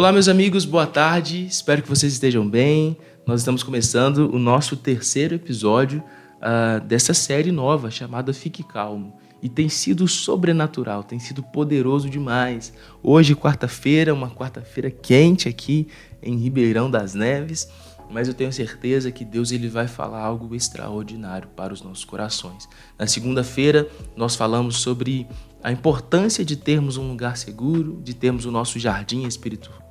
Olá, meus amigos, boa tarde. Espero que vocês estejam bem. Nós estamos começando o nosso terceiro episódio dessa série nova chamada Fique Calmo. E tem sido sobrenatural, tem sido poderoso demais. Hoje, quarta-feira, uma quarta-feira quente aqui em Ribeirão das Neves, mas eu tenho certeza que Deus ele vai falar algo extraordinário para os nossos corações. Na segunda-feira, nós falamos sobre a importância de termos um lugar seguro, de termos o nosso jardim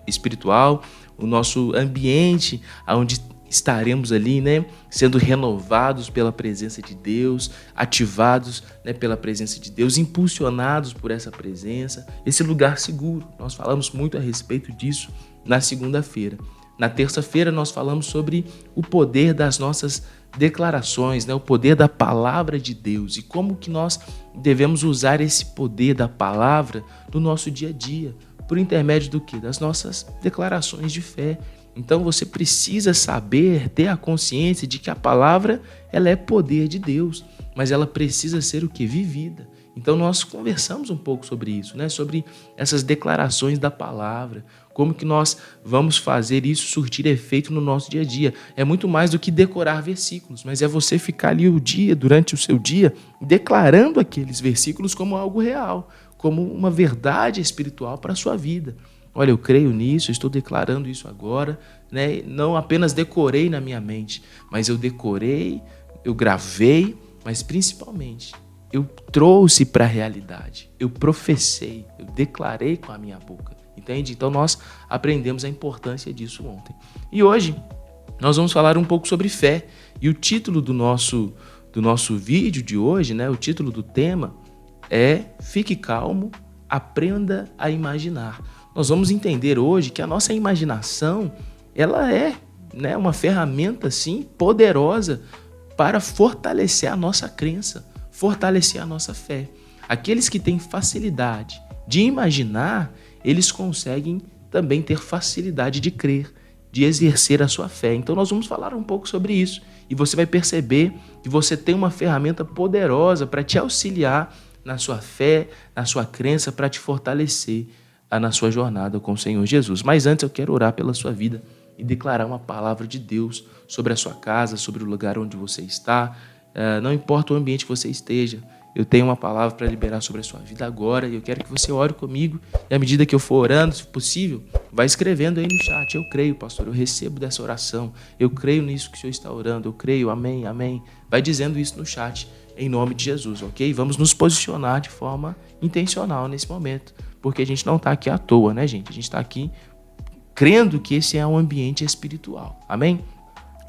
espiritual, o nosso ambiente onde estaremos ali, sendo renovados pela presença de Deus, ativados, pela presença de Deus, impulsionados por essa presença, esse lugar seguro. Nós falamos muito a respeito disso na segunda-feira. Na terça-feira nós falamos sobre o poder das nossas declarações, o poder da palavra de Deus e como que nós devemos usar esse poder da palavra no nosso dia a dia, por intermédio do quê? Das nossas declarações de fé. Então você precisa saber, ter a consciência de que a palavra ela é poder de Deus, mas ela precisa ser o quê? Vivida. Então nós conversamos um pouco sobre isso, sobre essas declarações da palavra, como que nós vamos fazer isso surtir efeito no nosso dia a dia. É muito mais do que decorar versículos, mas é você ficar ali durante o seu dia, declarando aqueles versículos como algo real, como uma verdade espiritual para a sua vida. Olha, eu creio nisso, eu estou declarando isso agora, Não apenas decorei na minha mente, mas eu decorei, eu gravei, mas principalmente eu trouxe para a realidade, eu professei, eu declarei com a minha boca, entende? Então nós aprendemos a importância disso ontem. E hoje nós vamos falar um pouco sobre fé. E o título do nosso vídeo de hoje, o título do tema é Fique Calmo, Aprenda a Imaginar. Nós vamos entender hoje que a nossa imaginação ela é uma ferramenta sim, poderosa para fortalecer a nossa crença, fortalecer a nossa fé. Aqueles que têm facilidade de imaginar, eles conseguem também ter facilidade de crer, de exercer a sua fé. Então nós vamos falar um pouco sobre isso e você vai perceber que você tem uma ferramenta poderosa para te auxiliar na sua fé, na sua crença, para te fortalecer na sua jornada com o Senhor Jesus. Mas antes eu quero orar pela sua vida e declarar uma palavra de Deus sobre a sua casa, sobre o lugar onde você está. Não importa o ambiente que você esteja, eu tenho uma palavra para liberar sobre a sua vida agora e eu quero que você ore comigo e à medida que eu for orando, se possível, vai escrevendo aí no chat: eu creio, pastor, eu recebo dessa oração, eu creio nisso que o Senhor está orando, eu creio, amém, amém. Vai dizendo isso no chat, em nome de Jesus, ok? Vamos nos posicionar de forma intencional nesse momento, porque a gente não está aqui à toa, gente? A gente está aqui crendo que esse é um ambiente espiritual, amém?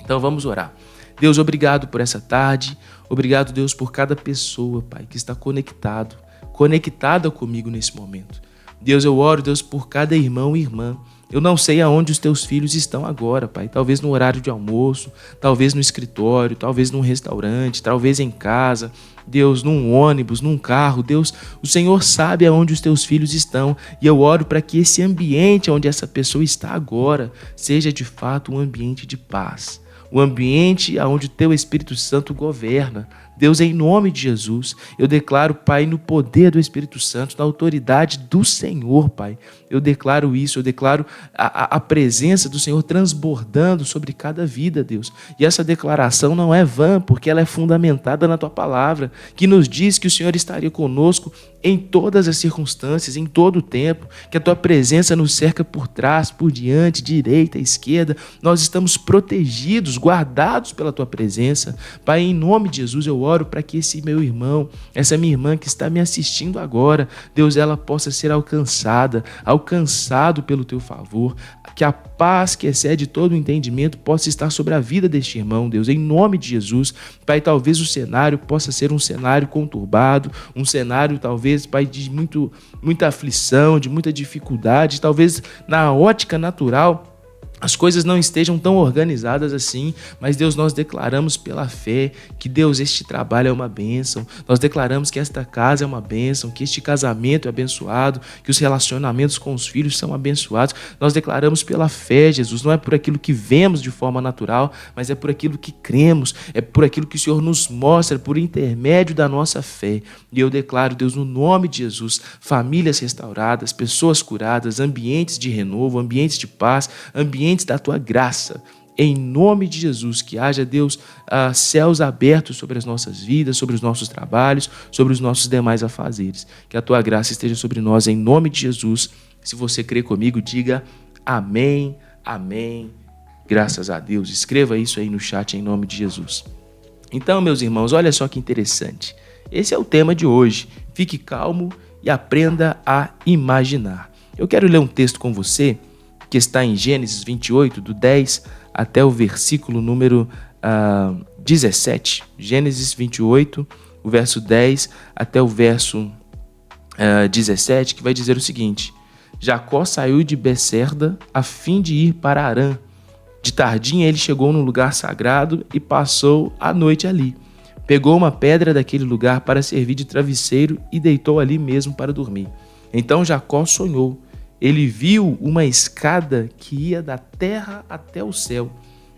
Então vamos orar. Deus, obrigado por essa tarde, obrigado, Deus, por cada pessoa, Pai, que está conectada comigo nesse momento. Deus, eu oro, Deus, por cada irmão e irmã. Eu não sei aonde os teus filhos estão agora, Pai, talvez no horário de almoço, talvez no escritório, talvez num restaurante, talvez em casa, Deus, num ônibus, num carro. Deus, o Senhor sabe aonde os teus filhos estão e eu oro para que esse ambiente onde essa pessoa está agora seja de fato um ambiente de paz. O ambiente onde o teu Espírito Santo governa. Deus, em nome de Jesus, eu declaro, Pai, no poder do Espírito Santo, na autoridade do Senhor, Pai. Eu declaro isso, eu declaro a presença do Senhor transbordando sobre cada vida, Deus. E essa declaração não é vã, porque ela é fundamentada na Tua palavra, que nos diz que o Senhor estaria conosco em todas as circunstâncias, em todo o tempo, que a Tua presença nos cerca por trás, por diante, direita, esquerda. Nós estamos protegidos, guardados pela Tua presença. Pai, em nome de Jesus, eu oro para que esse meu irmão, essa minha irmã que está me assistindo agora, Deus, ela possa ser alcançado pelo Teu favor, que a paz que excede todo o entendimento possa estar sobre a vida deste irmão, Deus, em nome de Jesus. Pai, talvez o cenário possa ser um cenário conturbado, um cenário talvez, Pai, de muita aflição, de muita dificuldade, talvez na ótica natural as coisas não estejam tão organizadas assim, mas Deus, nós declaramos pela fé que Deus, este trabalho é uma bênção, nós declaramos que esta casa é uma bênção, que este casamento é abençoado, que os relacionamentos com os filhos são abençoados, nós declaramos pela fé, Jesus, não é por aquilo que vemos de forma natural, mas é por aquilo que cremos, é por aquilo que o Senhor nos mostra, por intermédio da nossa fé. E eu declaro, Deus, no nome de Jesus, famílias restauradas, pessoas curadas, ambientes de renovo, ambientes de paz, ambientes da tua graça, em nome de Jesus, que haja, Deus, céus abertos sobre as nossas vidas, sobre os nossos trabalhos, sobre os nossos demais afazeres, que a tua graça esteja sobre nós, em nome de Jesus. Se você crê comigo, diga amém, amém, graças a Deus. Escreva isso aí no chat, em nome de Jesus. Então, meus irmãos, olha só que interessante, esse é o tema de hoje. Fique calmo e aprenda a imaginar. Eu quero ler um texto com você que está em Gênesis 28, do 10 até o versículo número 17. Gênesis 28, o verso 10 até o verso 17, que vai dizer o seguinte: Jacó saiu de Becerda a fim de ir para Harã. De tardinha ele chegou num lugar sagrado e passou a noite ali. Pegou uma pedra daquele lugar para servir de travesseiro e deitou ali mesmo para dormir. Então Jacó sonhou. Ele viu uma escada que ia da terra até o céu.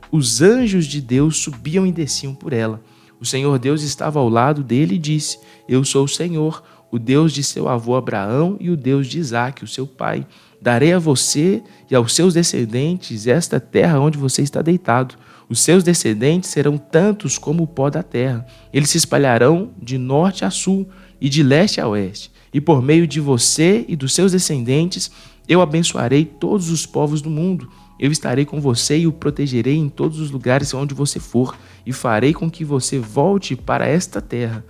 Os anjos de Deus subiam e desciam por ela. O Senhor Deus estava ao lado dele e disse: Eu sou o Senhor, o Deus de seu avô Abraão e o Deus de Isaque, o seu pai. Darei a você e aos seus descendentes esta terra onde você está deitado. Os seus descendentes serão tantos como o pó da terra. Eles se espalharão de norte a sul e de leste a oeste. E por meio de você e dos seus descendentes, eu abençoarei todos os povos do mundo. Eu estarei com você e o protegerei em todos os lugares onde você for, e farei com que você volte para esta terra.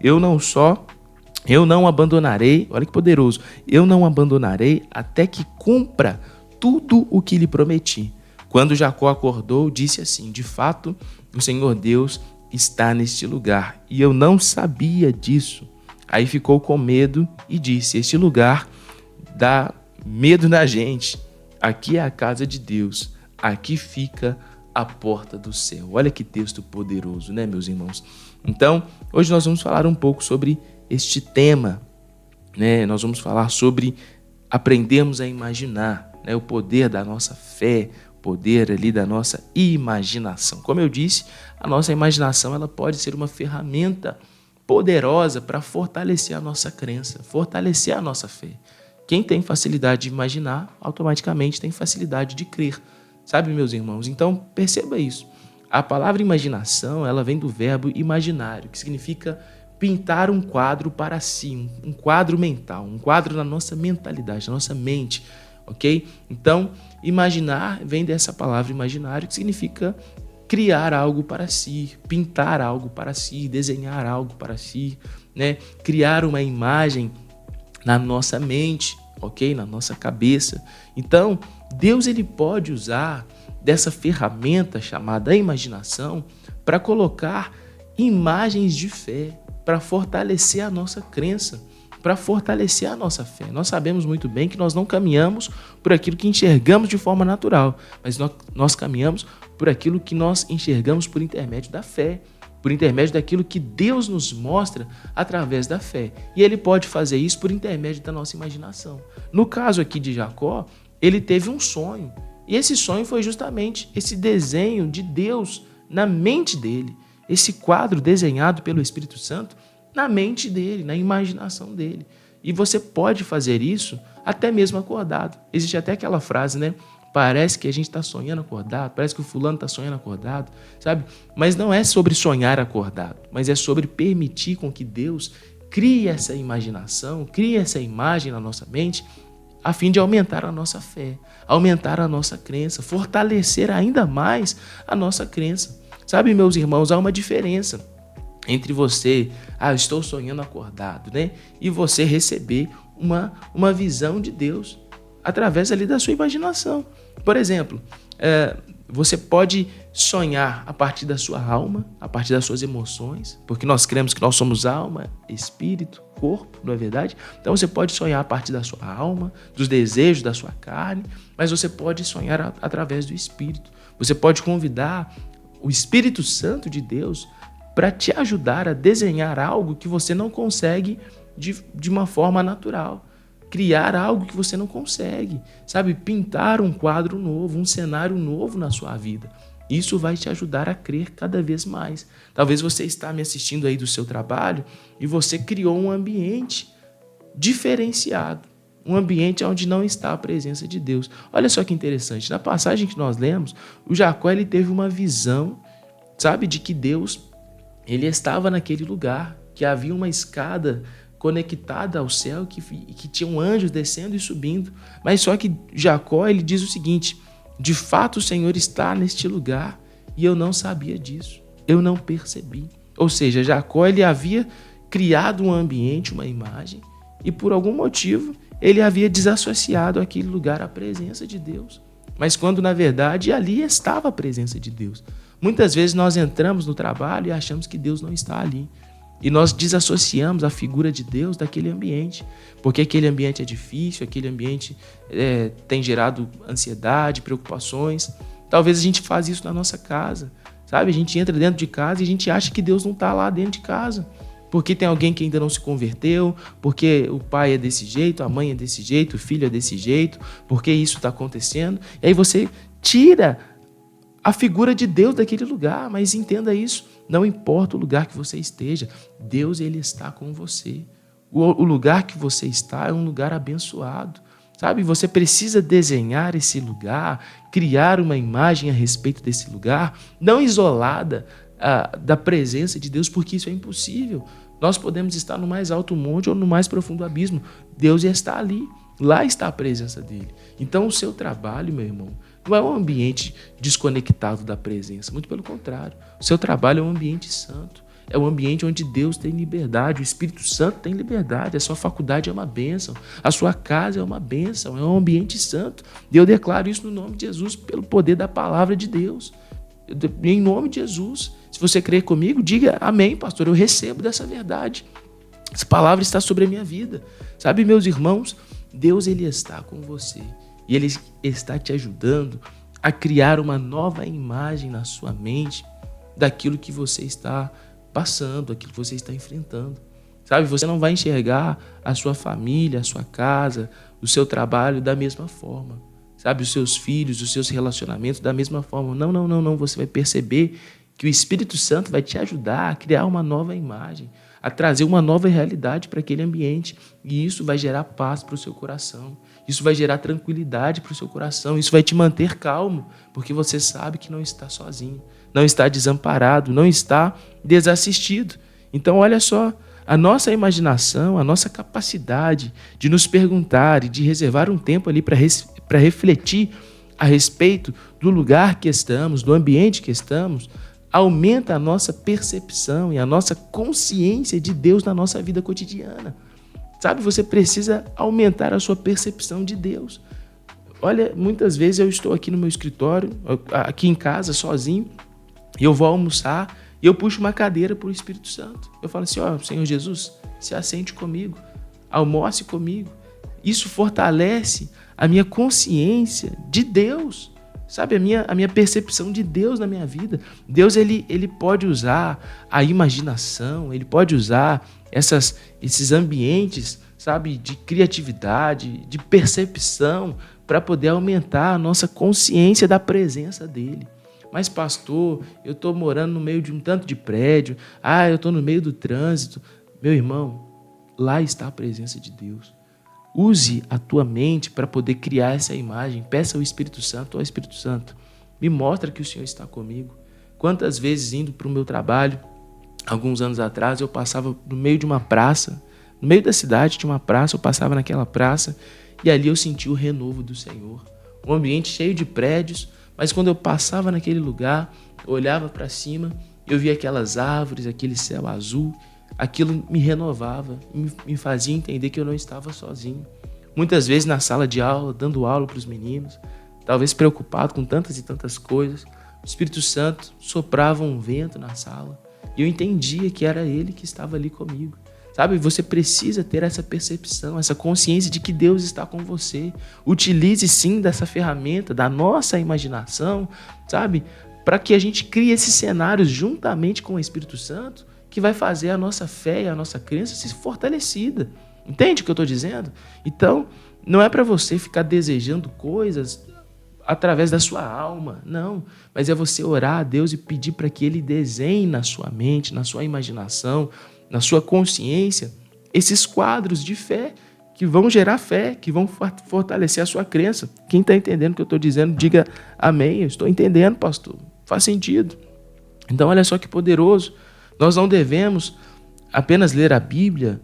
Eu não abandonarei, olha que poderoso, eu não abandonarei até que cumpra tudo o que lhe prometi. Quando Jacó acordou, disse assim: De fato, o Senhor Deus está neste lugar, e eu não sabia disso. Aí ficou com medo e disse: Este lugar dá medo na gente. Aqui é a casa de Deus. Aqui fica a porta do céu. Olha que texto poderoso, né, meus irmãos? Então, hoje nós vamos falar um pouco sobre este tema, né? Nós vamos falar sobre aprendermos a imaginar, né? O poder da nossa fé, o poder ali da nossa imaginação. Como eu disse, a nossa imaginação ela pode ser uma ferramenta poderosa para fortalecer a nossa crença, fortalecer a nossa fé. Quem tem facilidade de imaginar, automaticamente tem facilidade de crer. Sabe, meus irmãos? Então, perceba isso. A palavra imaginação, ela vem do verbo imaginário, que significa pintar um quadro para si, um quadro mental, um quadro na nossa mentalidade, na nossa mente, ok? Então, imaginar vem dessa palavra imaginário, que significa criar algo para si, pintar algo para si, desenhar algo para si, né? Criar uma imagem na nossa mente, ok? Na nossa cabeça. Então, Deus ele pode usar dessa ferramenta chamada imaginação para colocar imagens de fé, para fortalecer a nossa crença, para fortalecer a nossa fé. Nós sabemos muito bem que nós não caminhamos por aquilo que enxergamos de forma natural, mas nós caminhamos por aquilo que nós enxergamos por intermédio da fé, por intermédio daquilo que Deus nos mostra através da fé. E ele pode fazer isso por intermédio da nossa imaginação. No caso aqui de Jacó, ele teve um sonho. E esse sonho foi justamente esse desenho de Deus na mente dele. Esse quadro desenhado pelo Espírito Santo na mente dele, na imaginação dele. E você pode fazer isso até mesmo acordado. Existe até aquela frase, né? Parece que a gente está sonhando acordado, parece que o fulano está sonhando acordado, sabe? Mas não é sobre sonhar acordado, mas é sobre permitir com que Deus crie essa imaginação, crie essa imagem na nossa mente, a fim de aumentar a nossa fé, aumentar a nossa crença, fortalecer ainda mais a nossa crença. Sabe, meus irmãos, há uma diferença entre você, eu estou sonhando acordado, né? E você receber uma visão de Deus através ali da sua imaginação. Por exemplo, Você pode sonhar a partir da sua alma, a partir das suas emoções, porque nós cremos que nós somos alma, espírito, corpo, não é verdade? Então você pode sonhar a partir da sua alma, dos desejos da sua carne, mas você pode sonhar através do Espírito. Você pode convidar o Espírito Santo de Deus para te ajudar a desenhar algo que você não consegue de uma forma natural. Criar algo que você não consegue, sabe? Pintar um quadro novo, um cenário novo na sua vida. Isso vai te ajudar a crer cada vez mais. Talvez você está me assistindo aí do seu trabalho e você criou um ambiente diferenciado, um ambiente onde não está a presença de Deus. Olha só que interessante, na passagem que nós lemos, o Jacó ele teve uma visão, sabe, de que Deus ele estava naquele lugar, que havia uma escada conectada ao céu, que tinham anjos descendo e subindo. Mas só que Jacó ele diz o seguinte: de fato o Senhor está neste lugar e eu não sabia disso, eu não percebi. Ou seja, Jacó ele havia criado um ambiente, uma imagem, e por algum motivo ele havia desassociado aquele lugar à presença de Deus. Mas quando na verdade ali estava a presença de Deus. Muitas vezes nós entramos no trabalho e achamos que Deus não está ali. E nós desassociamos a figura de Deus daquele ambiente, porque aquele ambiente é difícil, aquele ambiente tem gerado ansiedade, preocupações. Talvez a gente faça isso na nossa casa, sabe? A gente entra dentro de casa e a gente acha que Deus não está lá dentro de casa, porque tem alguém que ainda não se converteu, porque o pai é desse jeito, a mãe é desse jeito, o filho é desse jeito, porque isso está acontecendo. E aí você tira a figura de Deus daquele lugar, mas entenda isso, não importa o lugar que você esteja, Deus ele está com você. O lugar que você está é um lugar abençoado, sabe? Você precisa desenhar esse lugar, criar uma imagem a respeito desse lugar, não isolada da presença de Deus, porque isso é impossível. Nós podemos estar no mais alto monte ou no mais profundo abismo, Deus está ali, lá está a presença dele. Então o seu trabalho, meu irmão, não é um ambiente desconectado da presença, muito pelo contrário. O seu trabalho é um ambiente santo, é um ambiente onde Deus tem liberdade, o Espírito Santo tem liberdade, a sua faculdade é uma bênção, a sua casa é uma bênção, é um ambiente santo. E eu declaro isso no nome de Jesus, pelo poder da palavra de Deus. Em nome de Jesus. Se você crer comigo, diga amém, pastor, eu recebo dessa verdade. Essa palavra está sobre a minha vida. Sabe, meus irmãos, Deus ele está com você. E Ele está te ajudando a criar uma nova imagem na sua mente daquilo que você está passando, daquilo que você está enfrentando. Sabe, você não vai enxergar a sua família, a sua casa, o seu trabalho da mesma forma. Sabe, os seus filhos, os seus relacionamentos da mesma forma. Não. Você vai perceber que o Espírito Santo vai te ajudar a criar uma nova imagem, a trazer uma nova realidade para aquele ambiente. E isso vai gerar paz para o seu coração. Isso vai gerar tranquilidade para o seu coração. Isso vai te manter calmo, porque você sabe que não está sozinho, não está desamparado, não está desassistido. Então, olha só, a nossa imaginação, a nossa capacidade de nos perguntar e de reservar um tempo ali para refletir a respeito do lugar que estamos, do ambiente que estamos, aumenta a nossa percepção e a nossa consciência de Deus na nossa vida cotidiana. Sabe, você precisa aumentar a sua percepção de Deus. Olha, muitas vezes eu estou aqui no meu escritório, aqui em casa, sozinho, e eu vou almoçar e eu puxo uma cadeira para o Espírito Santo. Eu falo assim, Senhor Jesus, se assente comigo, almoce comigo. Isso fortalece a minha consciência de Deus, sabe, a minha percepção de Deus na minha vida. Deus ele pode usar a imaginação, ele pode usar esses ambientes, sabe, de criatividade, de percepção, para poder aumentar a nossa consciência da presença dele. Mas pastor, eu estou morando no meio de um tanto de prédio, eu estou no meio do trânsito. Meu irmão, lá está a presença de Deus. Use a tua mente para poder criar essa imagem. Peça ao Espírito Santo, Espírito Santo, me mostra que o Senhor está comigo. Quantas vezes indo para o meu trabalho, alguns anos atrás, eu passava no meio de uma praça, no meio da cidade tinha uma praça, eu passava naquela praça e ali eu sentia o renovo do Senhor. Um ambiente cheio de prédios, mas quando eu passava naquele lugar, eu olhava para cima, eu via aquelas árvores, aquele céu azul, aquilo me renovava, me fazia entender que eu não estava sozinho. Muitas vezes na sala de aula, dando aula para os meninos, talvez preocupado com tantas e tantas coisas. O Espírito Santo soprava um vento na sala e eu entendia que era Ele que estava ali comigo. Sabe, você precisa ter essa percepção, essa consciência de que Deus está com você. Utilize sim dessa ferramenta, da nossa imaginação, sabe, para que a gente crie esses cenários juntamente com o Espírito Santo, que vai fazer a nossa fé e a nossa crença ser fortalecida. Entende o que eu estou dizendo? Então, não é para você ficar desejando coisas através da sua alma, não. Mas é você orar a Deus e pedir para que Ele desenhe na sua mente, na sua imaginação, na sua consciência, esses quadros de fé que vão gerar fé, que vão fortalecer a sua crença. Quem está entendendo o que eu estou dizendo, diga amém. Eu estou entendendo, pastor. Faz sentido. Então, olha só que poderoso. Nós não devemos apenas ler a Bíblia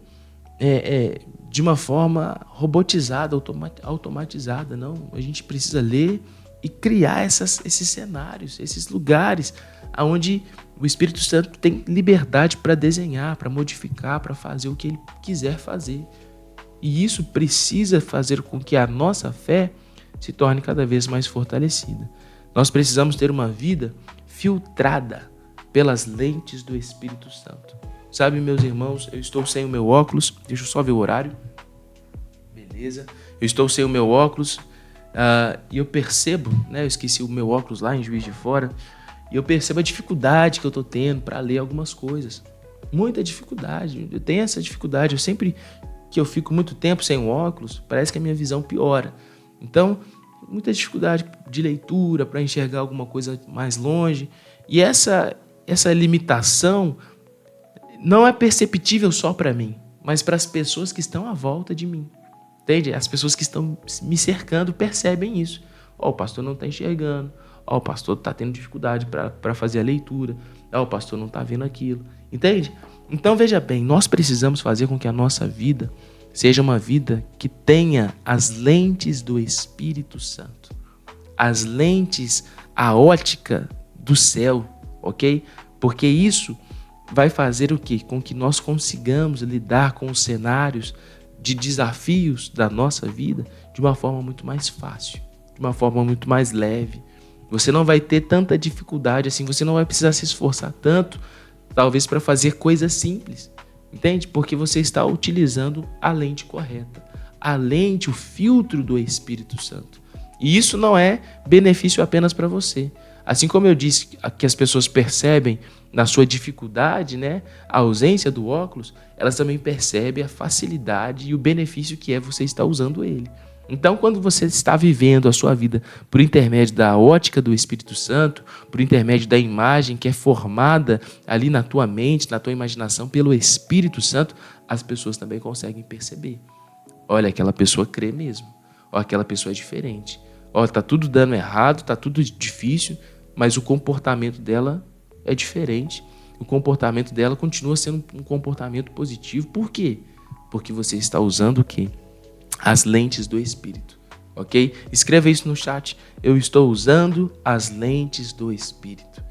de uma forma robotizada, automatizada. Não, a gente precisa ler e criar esses cenários, esses lugares onde o Espírito Santo tem liberdade para desenhar, para modificar, para fazer o que Ele quiser fazer. E isso precisa fazer com que a nossa fé se torne cada vez mais fortalecida. Nós precisamos ter uma vida filtrada pelas lentes do Espírito Santo. Sabe, meus irmãos, eu estou sem o meu óculos. Deixa eu só ver o horário. Beleza. Eu estou sem o meu óculos e eu percebo, né? Eu esqueci o meu óculos lá em Juiz de Fora. E eu percebo a dificuldade que eu estou tendo para ler algumas coisas. Muita dificuldade. Eu tenho essa dificuldade. Eu sempre que eu fico muito tempo sem o óculos, parece que a minha visão piora. Então, muita dificuldade de leitura para enxergar alguma coisa mais longe. E essa limitação não é perceptível só para mim, mas para as pessoas que estão à volta de mim. Entende? As pessoas que estão me cercando percebem isso. O pastor não está enxergando. O pastor está tendo dificuldade para fazer a leitura. O pastor não está vendo aquilo. Entende? Então, veja bem, nós precisamos fazer com que a nossa vida seja uma vida que tenha as lentes do Espírito Santo. As lentes, a ótica do céu, ok? Porque isso vai fazer o quê? Com que nós consigamos lidar com os cenários de desafios da nossa vida de uma forma muito mais fácil, de uma forma muito mais leve. Você não vai ter tanta dificuldade assim, você não vai precisar se esforçar tanto, talvez para fazer coisas simples, entende? Porque você está utilizando a lente correta, a lente, o filtro do Espírito Santo. E isso não é benefício apenas para você. Assim como eu disse que as pessoas percebem na sua dificuldade, né, a ausência do óculos, elas também percebem a facilidade e o benefício que é você estar usando ele. Então, quando você está vivendo a sua vida por intermédio da ótica do Espírito Santo, por intermédio da imagem que é formada ali na tua mente, na tua imaginação pelo Espírito Santo, as pessoas também conseguem perceber. Olha, aquela pessoa crê mesmo. Olha, aquela pessoa é diferente. Olha, tá tudo dando errado, tá tudo difícil, mas o comportamento dela é diferente. O comportamento dela continua sendo um comportamento positivo. Por quê? Porque você está usando o quê? As lentes do Espírito, ok? Escreva isso no chat. Eu estou usando as lentes do Espírito.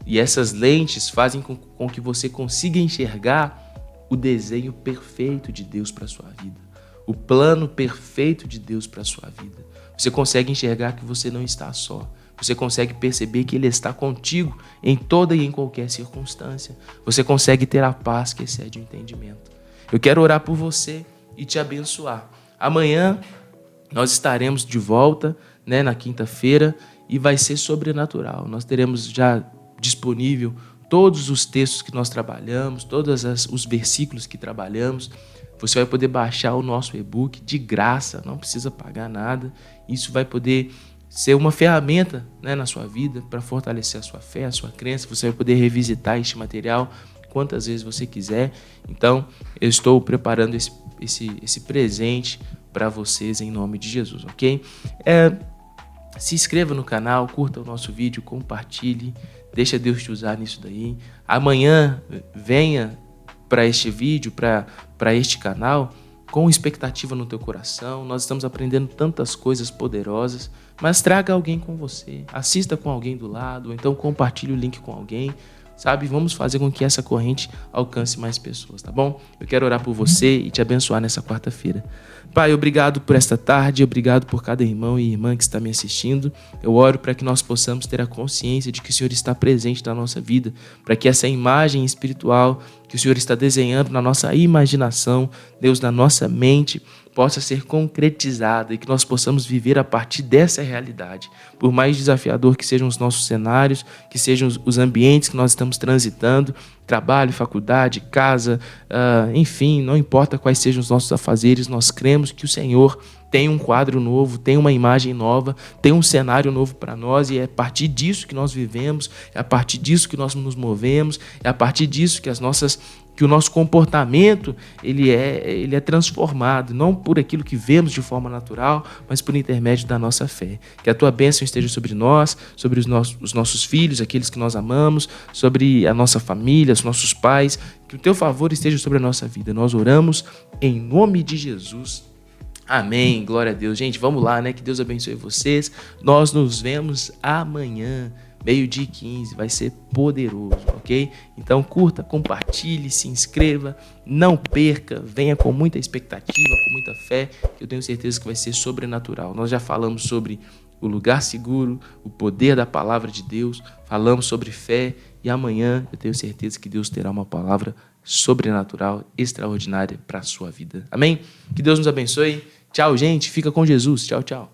E essas lentes fazem com que você consiga enxergar o desenho perfeito de Deus para a sua vida. O plano perfeito de Deus para a sua vida. Você consegue enxergar que você não está só. Você consegue perceber que Ele está contigo em toda e em qualquer circunstância. Você consegue ter a paz que excede o entendimento. Eu quero orar por você e te abençoar. Amanhã nós estaremos de volta, né, na quinta-feira, e vai ser sobrenatural. Nós teremos já disponível todos os textos que nós trabalhamos, todos os versículos que trabalhamos. Você vai poder baixar o nosso e-book de graça, não precisa pagar nada. Isso vai poder ser uma ferramenta, né, na sua vida para fortalecer a sua fé, a sua crença. Você vai poder revisitar este material quantas vezes você quiser. Então, eu estou preparando esse presente para vocês em nome de Jesus, ok? Se inscreva no canal, curta o nosso vídeo, compartilhe, deixa Deus te usar nisso daí. Amanhã venha para este vídeo, para este canal, com expectativa no teu coração. Nós estamos aprendendo tantas coisas poderosas, mas traga alguém com você, assista com alguém do lado, ou então compartilhe o link com alguém. sabe? Vamos fazer com que essa corrente alcance mais pessoas, tá bom? Eu quero orar por você e te abençoar nessa quarta-feira. Pai, obrigado por esta tarde, obrigado por cada irmão e irmã que está me assistindo. Eu oro para que nós possamos ter a consciência de que o Senhor está presente na nossa vida, para que essa imagem espiritual que o Senhor está desenhando na nossa imaginação, Deus, na nossa mente, possa ser concretizada e que nós possamos viver a partir dessa realidade. Por mais desafiador que sejam os nossos cenários, que sejam os ambientes que nós estamos transitando, trabalho, faculdade, casa, enfim, não importa quais sejam os nossos afazeres, nós cremos que o Senhor tem um quadro novo, tem uma imagem nova, tem um cenário novo para nós e é a partir disso que nós vivemos, é a partir disso que nós nos movemos, é a partir disso que o nosso comportamento ele é transformado, não por aquilo que vemos de forma natural, mas por intermédio da nossa fé. Que a tua bênção esteja sobre nós, sobre os nossos filhos, aqueles que nós amamos, sobre a nossa família, os nossos pais, que o teu favor esteja sobre a nossa vida. Nós oramos em nome de Jesus. Amém, glória a Deus. Gente, vamos lá, né? Que Deus abençoe vocês. Nós nos vemos amanhã, 12h15, vai ser poderoso, ok? Então curta, compartilhe, se inscreva, não perca, venha com muita expectativa, com muita fé, que eu tenho certeza que vai ser sobrenatural. Nós já falamos sobre o lugar seguro, o poder da palavra de Deus, falamos sobre fé e amanhã eu tenho certeza que Deus terá uma palavra sobrenatural, extraordinária para a sua vida. Amém? Que Deus nos abençoe. Tchau, gente. Fica com Jesus. Tchau, tchau.